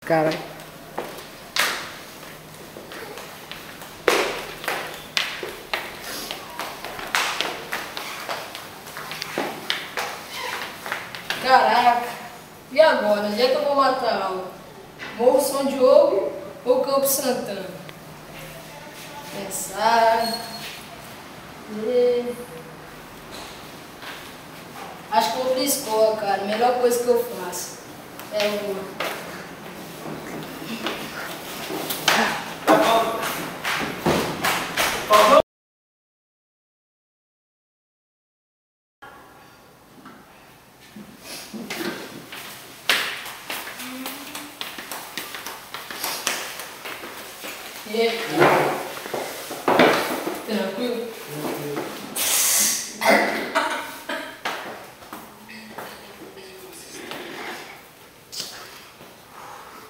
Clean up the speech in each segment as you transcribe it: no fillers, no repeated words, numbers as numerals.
Caralho. Caraca, e agora? Onde é que eu vou matar a aula? Morro São Diogo ou Campo Santana? Pensar. Ler. Acho que eu vou pra escola, cara. Melhor coisa que eu faço. É uma. E aí? Tranquilo?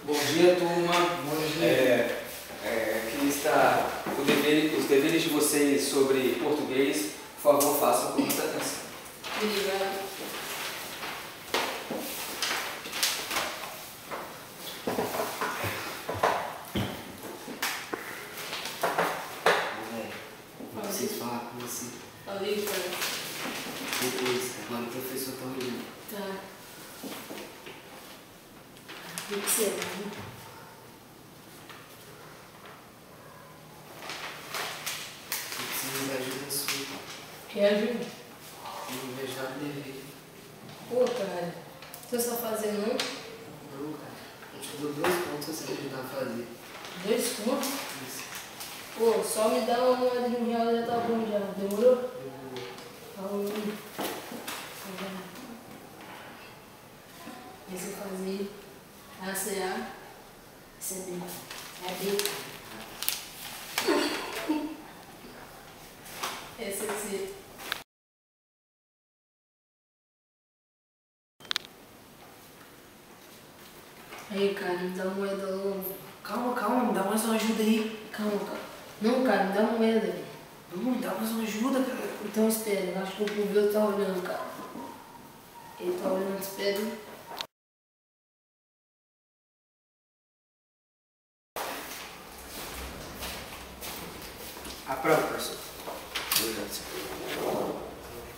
Bom dia, turma. Bom dia. Aqui está os deveres de vocês sobre português. Por favor, façam com muita atenção. Obrigado. Preciso falar com você. Falei, cara. Depois, agora o professor tá olhando. Tá. O que você vai? Eu preciso da ajuda sua. Quer ajuda? Eu não vejo nada dever. Pô, cara. Você só fazer não? Não, cara. Eu te dou 2 pontos se você me ajudar a fazer. 2 contos? Isso. Pô, só me dá uma moeda de R$1 já tá bom já. Demorou? Eu vou. Falou. Esse fazer. Essa é A. Essa é B. É B. Essa é C. Aí, cara, me dá uma moeda logo. Calma, me dá mais uma ajuda aí. Calma, cara. Não, cara, me dá uma moeda, velho. Não, me dá mais uma ajuda, cara. Então espera, eu acho que o Pulveu tá olhando, cara. Ele tá olhando, espera. A prova, professor.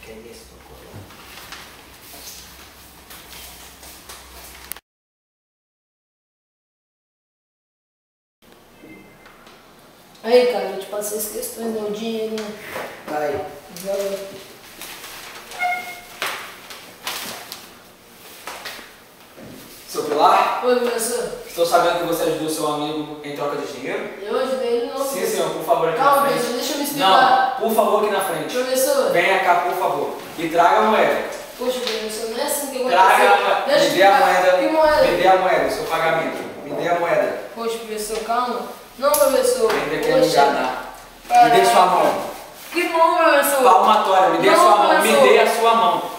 Quer ver se tô colando? Aí, cara, eu te passei as questões, dá o dinheiro, né? Tá aí. Valeu. Seu Pilar, Oi, professor. estou sabendo que você ajudou seu amigo em troca de dinheiro? Eu ajudei ele não. Sim, senhor, por favor, aqui Calma, na frente. professor, deixa eu me explicar. Não, por favor, aqui na frente. Professor. Venha cá, por favor. E traga a moeda. Poxa, professor, não é assim que eu vou Traga a moeda. Deixa eu Me dê a explicar. moeda. Que moeda? Me dê a moeda, o seu pagamento. Me dê a moeda. Poxa, professor, calma. Não, professor. Ainda quer me Poxa. enganar. Me dê sua mão. Que mão, professor? Palmatória, me dê a Não, sua mão. Me professor. dê a sua mão.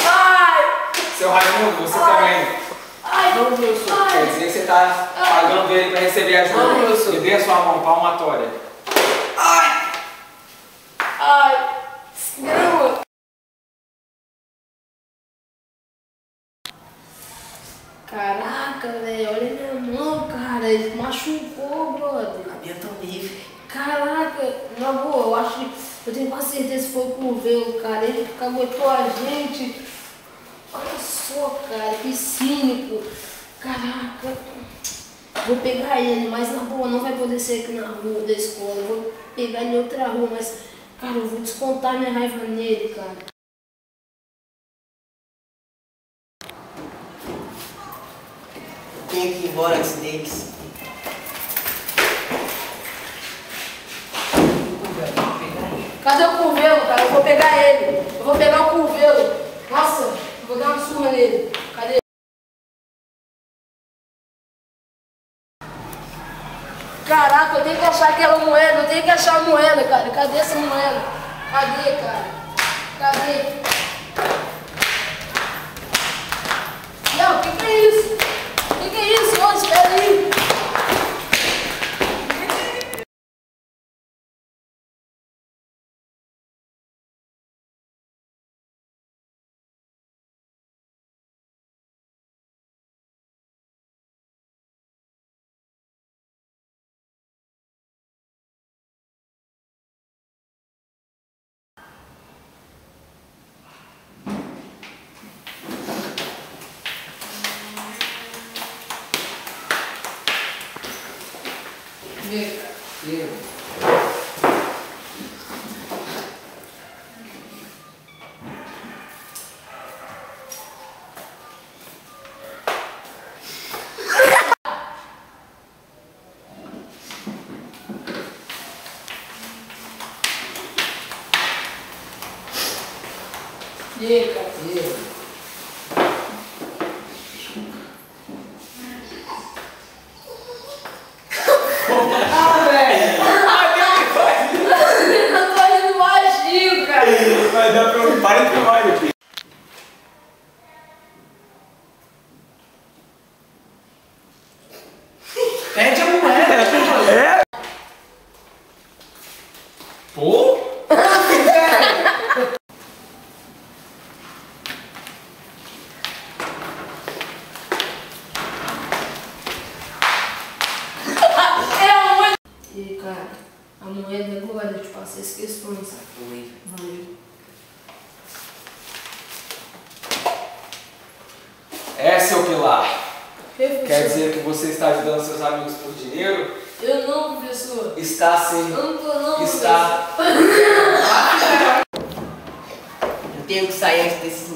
Ai! Seu Raimundo, você Ai. também. Ai! Não, professor. Quer dizer que você está pagando ele para receber ajuda. Não, professor. Me dê a sua mão, palmatória. Ai! Não! Caraca, velho, olha minha mão, cara. Ele machucou, brother. A minha também, velho. Caraca, na boa, eu acho que. Eu tenho quase certeza que foi o Curvelo, cara. Ele que caguetou a gente. Olha só, cara, que cínico. Caraca. Vou pegar ele, mas na boa, não vai poder ser aqui na rua da escola. Eu vou pegar ele em outra rua, mas, cara, eu vou descontar minha raiva nele, cara. Tenho que ir embora antes deles. Cadê o Curvelo, cara? Eu vou pegar ele. Eu vou pegar o Curvelo. Nossa, eu vou dar uma surra nele. Cadê? Caraca, eu tenho que achar aquela moeda. Eu tenho que achar a moeda, cara. Cadê essa moeda? Cadê, cara? Cadê? Não, o que é isso? O que é isso? Ô, espera aí. E aí, cara? E aí? Ah, velho! Eu tô indo baixinho, cara! Vai dar pra ouvir, para de filmar aqui. Pede a moeda. Pô? E aí, cara, a moeda agora eu te passei as questões. Oi. Valeu. É, seu Pilar. Professor, Quer dizer que você está ajudando seus amigos por dinheiro? eu não, professor. Está sim. Eu não tô não, Está. Eu tenho que sair antes desses